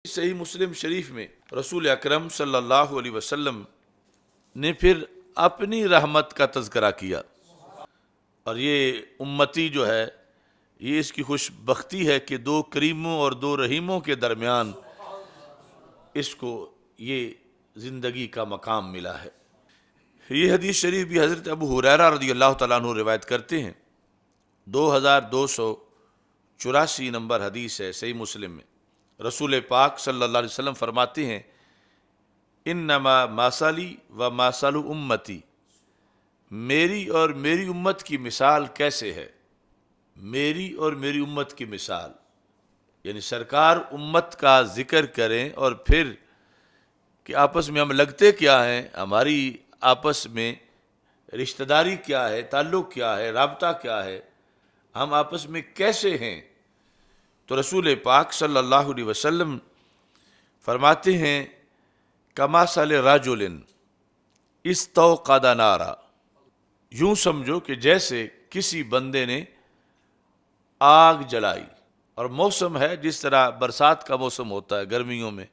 صحیح مسلم شریف میں رسول اکرم صلی اللہ علیہ وسلم نے پھر اپنی رحمت کا تذکرہ کیا، اور یہ امتی جو ہے یہ اس کی خوش بختی ہے کہ دو کریموں اور دو رحیموں کے درمیان اس کو یہ زندگی کا مقام ملا ہے۔ یہ حدیث شریف بھی حضرت ابو ہریرہ رضی اللہ تعالیٰ عنہ روایت کرتے ہیں، 2284 نمبر حدیث ہے صحیح مسلم میں۔ رسول پاک صلی اللہ علیہ وسلم فرماتے ہیں، انما مثلی و مثل امتی، میری اور میری امت کی مثال کیسے ہے؟ میری اور میری امت کی مثال یعنی سرکار امت کا ذکر کریں اور پھر کہ آپس میں ہم لگتے کیا ہیں، ہماری آپس میں رشتہ داری کیا ہے، تعلق کیا ہے، رابطہ کیا ہے، ہم آپس میں کیسے ہیں۔ تو رسول پاک صلی اللہ علیہ وسلم فرماتے ہیں، کمثل رجل استوقد نارا، یوں سمجھو کہ جیسے کسی بندے نے آگ جلائی، اور موسم ہے جس طرح برسات کا موسم ہوتا ہے گرمیوں میں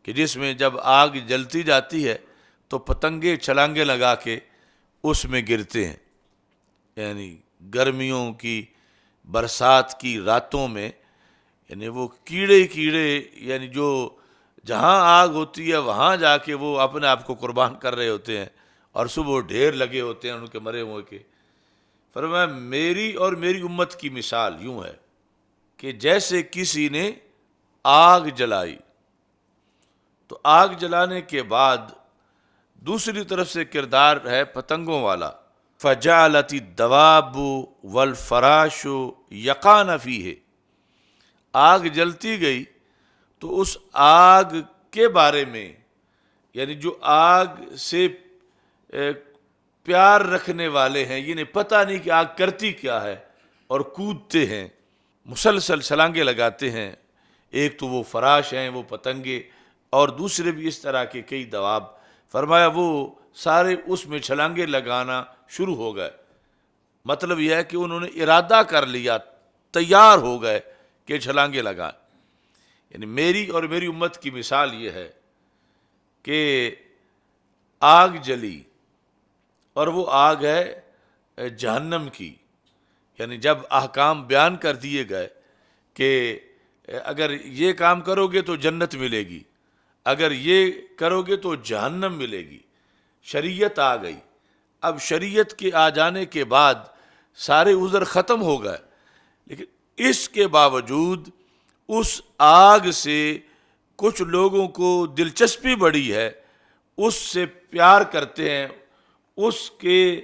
کہ جس میں جب آگ جلتی جاتی ہے تو پتنگے چھلانگے لگا کے اس میں گرتے ہیں، یعنی گرمیوں کی برسات کی راتوں میں یعنی وہ کیڑے یعنی جو جہاں آگ ہوتی ہے وہاں جا کے وہ اپنے آپ کو قربان کر رہے ہوتے ہیں، اور صبح ڈھیر لگے ہوتے ہیں ان کے مرے ہوئے کے۔ فرمایا میری اور میری امت کی مثال یوں ہے کہ جیسے کسی نے آگ جلائی، تو آگ جلانے کے بعد دوسری طرف سے کردار ہے پتنگوں والا، فجعلت الدواب والفراش یقان فیہ، آگ جلتی گئی تو اس آگ کے بارے میں یعنی جو آگ سے پیار رکھنے والے ہیں، انہیں پتہ نہیں کہ آگ کرتی کیا ہے، اور کودتے ہیں، مسلسل چھلانگے لگاتے ہیں۔ ایک تو وہ فراش ہیں، وہ پتنگے، اور دوسرے بھی اس طرح کے کئی دواب۔ فرمایا وہ سارے اس میں چھلانگے لگانا شروع ہو گئے، مطلب یہ ہے کہ انہوں نے ارادہ کر لیا، تیار ہو گئے کہ چھلانگے لگائیں۔ یعنی میری اور میری امت کی مثال یہ ہے کہ آگ جلی، اور وہ آگ ہے جہنم کی، یعنی جب احکام بیان کر دیے گئے کہ اگر یہ کام کرو گے تو جنت ملے گی، اگر یہ کرو گے تو جہنم ملے گی، شریعت آ گئی۔ اب شریعت کے آ جانے کے بعد سارے عذر ختم ہو گئے، لیکن اس کے باوجود اس آگ سے کچھ لوگوں کو دلچسپی بڑی ہے، اس سے پیار کرتے ہیں، اس کے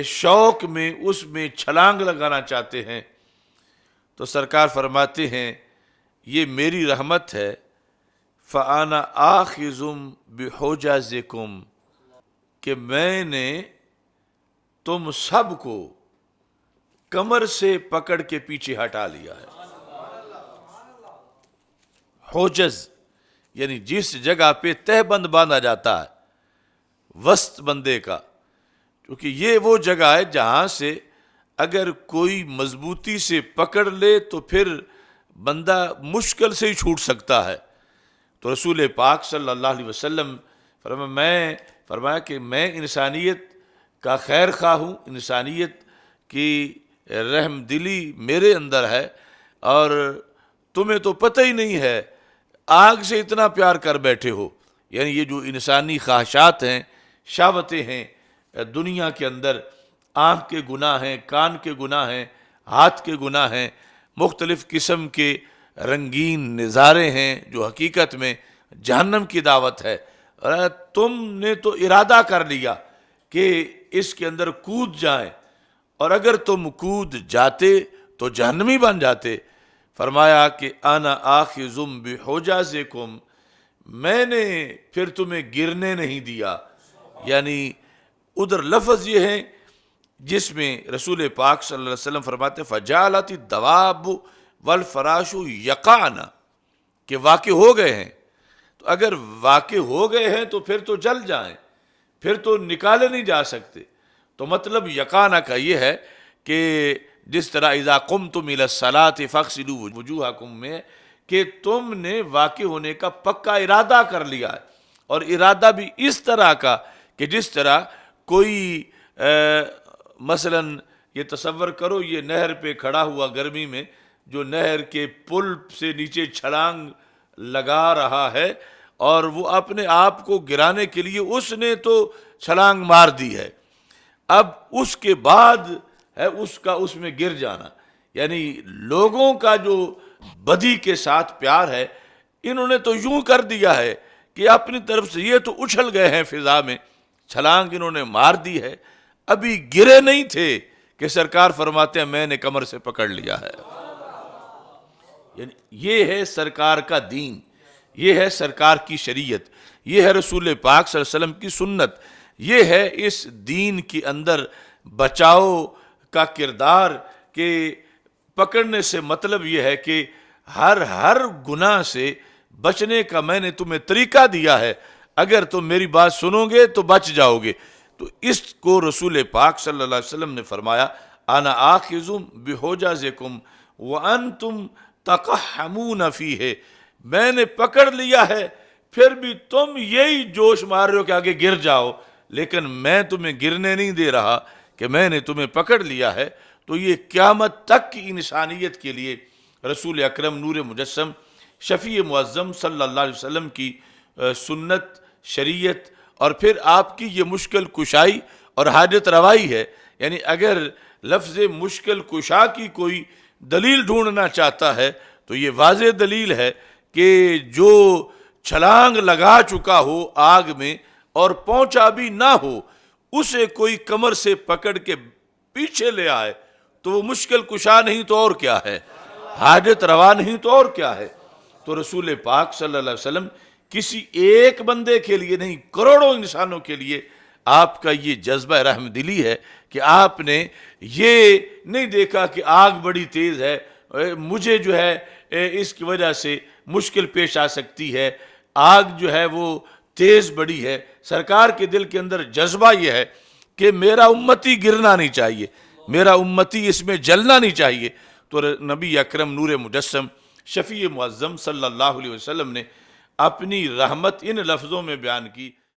شوق میں اس میں چھلانگ لگانا چاہتے ہیں۔ تو سرکار فرماتے ہیں یہ میری رحمت ہے، فَأَنَا آخِذٌ بِحُجَزِكُمْ، کہ میں نے تم سب کو کمر سے پکڑ کے پیچھے ہٹا لیا ہے۔ حجز یعنی جس جگہ پہ تہ بند باندھا جاتا ہے وسط بندے کا، کیونکہ یہ وہ جگہ ہے جہاں سے اگر کوئی مضبوطی سے پکڑ لے تو پھر بندہ مشکل سے ہی چھوٹ سکتا ہے۔ تو رسول پاک صلی اللہ علیہ وسلم فرمایا کہ میں انسانیت کا خیر خواہ ہوں، انسانیت کی رحم دلی میرے اندر ہے، اور تمہیں تو پتہ ہی نہیں ہے، آگ سے اتنا پیار کر بیٹھے ہو۔ یعنی یہ جو انسانی خواہشات ہیں، شہوتیں ہیں دنیا کے اندر، آنکھ کے گناہ ہیں، کان کے گناہ ہیں، ہاتھ کے گناہ ہیں، مختلف قسم کے رنگین نظارے ہیں جو حقیقت میں جہنم کی دعوت ہے، اور تم نے تو ارادہ کر لیا کہ اس کے اندر کود جائیں، اور اگر تم کود جاتے تو جہنمی بن جاتے۔ فرمایا کہ انا آخذ بحجازکم، میں نے پھر تمہیں گرنے نہیں دیا۔ یعنی ادھر لفظ یہ ہے جس میں رسول پاک صلی اللہ علیہ وسلم فرماتے فجعلت الدواب والفراش یقعن، کہ واقع ہو گئے ہیں، تو اگر واقع ہو گئے ہیں تو پھر تو جل جائیں، پھر تو نکالے نہیں جا سکتے۔ تو مطلب یقعن کا یہ ہے کہ جس طرح اذا قمتم الی الصلاۃ فاغسلوا وجوہکم میں کہ تم نے واقع ہونے کا پکا ارادہ کر لیا ہے، اور ارادہ بھی اس طرح کا کہ جس طرح کوئی مثلا یہ تصور کرو، یہ نہر پہ کھڑا ہوا گرمی میں، جو نہر کے پل سے نیچے چھلانگ لگا رہا ہے، اور وہ اپنے آپ کو گرانے کے لیے اس نے تو چھلانگ مار دی ہے، اب اس کے بعد ہے اس میں گر جانا، یعنی لوگوں کا جو بدی کے ساتھ پیار ہے، انہوں نے تو یوں کر دیا ہے کہ اپنی طرف سے یہ تو اچھل گئے ہیں فضا میں، چھلانگ انہوں نے مار دی ہے، ابھی گرے نہیں تھے کہ سرکار فرماتے ہیں میں نے کمر سے پکڑ لیا ہے۔ یعنی یہ ہے سرکار کا دین، یہ ہے سرکار کی شریعت، یہ ہے رسول پاک صلی اللہ علیہ وسلم کی سنت، یہ ہے اس دین کے اندر بچاؤ کا کردار، کہ پکڑنے سے مطلب یہ ہے کہ ہر گناہ سے بچنے کا میں نے تمہیں طریقہ دیا ہے، اگر تم میری بات سنو گے تو بچ جاؤ گے۔ تو اس کو رسول پاک صلی اللہ علیہ وسلم نے فرمایا انا آخذ بحجزکم وانتم تقحمون فیہ، میں نے پکڑ لیا ہے، پھر بھی تم یہی جوش مار رہے ہو کہ آگے گر جاؤ، لیکن میں تمہیں گرنے نہیں دے رہا کہ میں نے تمہیں پکڑ لیا ہے۔ تو یہ قیامت تک کی انسانیت کے لیے رسول اکرم نور مجسم شفیع معظم صلی اللہ علیہ وسلم کی سنت، شریعت، اور پھر آپ کی یہ مشکل کشائی اور حاجت روائی ہے۔ یعنی اگر لفظ مشکل کشا کی کوئی دلیل ڈھونڈنا چاہتا ہے تو یہ واضح دلیل ہے کہ جو چھلانگ لگا چکا ہو آگ میں اور پہنچا بھی نہ ہو، اسے کوئی کمر سے پکڑ کے پیچھے لے آئے تو وہ مشکل کشا نہیں تو اور کیا ہے، حاجت روا نہیں تو اور کیا ہے۔ تو رسول پاک صلی اللہ علیہ وسلم کسی ایک بندے کے لیے نہیں، کروڑوں انسانوں کے لیے آپ کا یہ جذبہ رحم دلی ہے کہ آپ نے یہ نہیں دیکھا کہ آگ بڑی تیز ہے، مجھے جو ہے اس کی وجہ سے مشکل پیش آ سکتی ہے، آگ جو ہے وہ تیز بڑی ہے۔ سرکار کے دل کے اندر جذبہ یہ ہے کہ میرا امتی گرنا نہیں چاہیے، میرا امتی اس میں جلنا نہیں چاہیے۔ تو نبی اکرم نور مجسم شفیع معظم صلی اللہ علیہ وسلم نے اپنی رحمت ان لفظوں میں بیان کی